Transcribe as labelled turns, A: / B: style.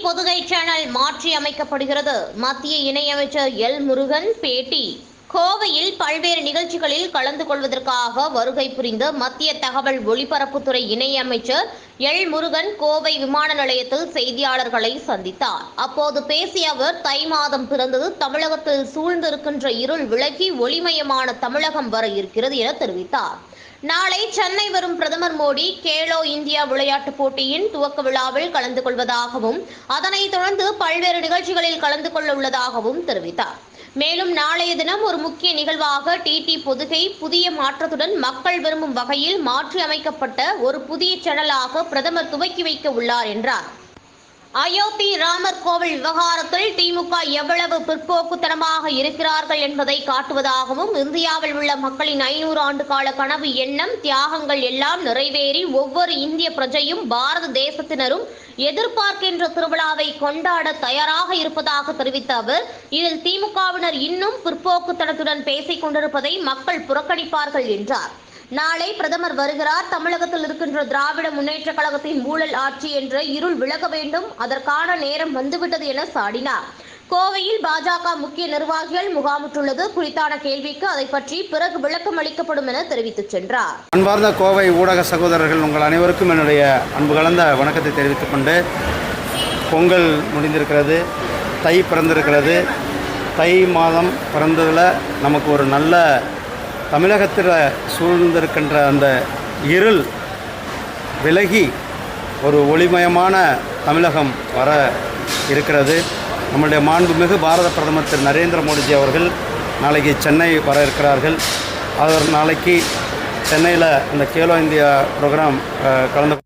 A: Pothigai channel மாற்றி அமைக்கப்படுகிறது. மத்திய இணையமைச்சர் எல் முருகன் பேட்டி. கோவையில் பல்வேறு நிகழ்ச்சிகளில் கலந்து கொள்வதற்காக வருகை புரிந்த மத்திய தகவல் ஒலிபரப்புத்துறை இணையமைச்சர் எல் முருகன் கோவை விமான நிலையத்தில் செய்தியாளர்களை சந்தித்தார். அப்போது பேசிய அவர், தை மாதம் பிறந்தது, தமிழகத்தில் சூழ்ந்திருக்கின்ற இருள் விலகி ஒளிமயமான தமிழகம் வர இருக்கிறது என தெரிவித்தார். நாளை சென்னை வரும் பிரதமர் மோடி கேலோ இந்தியா விளையாட்டுப் போட்டியின் துவக்க விழாவில் கலந்து கொள்வதாகவும் அதனைத் தொடர்ந்து பல்வேறு நிகழ்ச்சிகளில் கலந்து கொள்ள உள்ளதாகவும் தெரிவித்தார். மேலும் நாளைய தினம் ஒரு முக்கிய நிகழ்வாக டிடி பொதுகை புதிய மாற்றத்துடன் மக்கள் விரும்பும் வகையில் மாற்றி அமைக்கப்பட்ட ஒரு புதிய சேனலாக பிரதமர் துவக்கி வைக்க உள்ளார் என்றார். அயோத்தி ராமர் கோவில் விவகாரத்தில் திமுக எவ்வளவு பிற்போக்குத்தனமாக இருக்கிறார்கள் என்பதை காட்டுவதாகவும், இந்தியாவில் உள்ள மக்களின் 500 ஆண்டு கால கனவு, எண்ணம், தியாகங்கள் எல்லாம் நிறைவேறி ஒவ்வொரு இந்திய பிரஜையும் பாரத தேசத்தினரும் எதிர்பார்க்கின்ற திருவிழாவை கொண்டாட தயாராக இருப்பதாக தெரிவித்த அவர், இதில் திமுகவினர் இன்னும் பிற்போக்குத்தனத்துடன் பேசிக் கொண்டிருப்பதை மக்கள் புறக்கணிப்பார்கள் என்றார். நாளை பிரதமர் வருகிறார். தமிழகத்தில் இருக்கின்ற திராவிட முன்னேற்ற கழகத்தின் ஊழல் ஆட்சி என்ற இருள் விலக வேண்டும், அதற்கான நேரம் வந்துவிட்டது என சாடினார். கோவையில் பாஜக முக்கிய நிர்வாகிகள் முகாமிட்டுள்ளது குறித்தான கேள்விக்கு அதை பற்றி பிறகு விளக்கம் அளிக்கப்படும் என தெரிவித்துச் சென்றார்.
B: அன்பார்ந்த கோவை ஊடக சகோதரர்கள், உங்கள் அனைவருக்கும் என்னுடைய அன்பு கலந்த வணக்கத்தை தெரிவித்துக் கொண்டு, பொங்கல் முடிந்திருக்கிறது, தை பிறந்திருக்கிறது. தை மாதம் பிறந்ததில் நமக்கு ஒரு நல்ல தமிழகத்தில் சூழ்ந்திருக்கின்ற அந்த இருள் விலகி ஒரு ஒளிமயமான தமிழகம் வர இருக்கிறது. நம்முடைய மாண்புமிகு பாரத பிரதமர் திரு நரேந்திர மோடிஜி அவர்கள் நாளைக்கு சென்னை வர இருக்கிறார்கள். அவர் நாளைக்கு சென்னையில் அந்த கேலோ இந்தியா ப்ரோக்ராம் கலந்து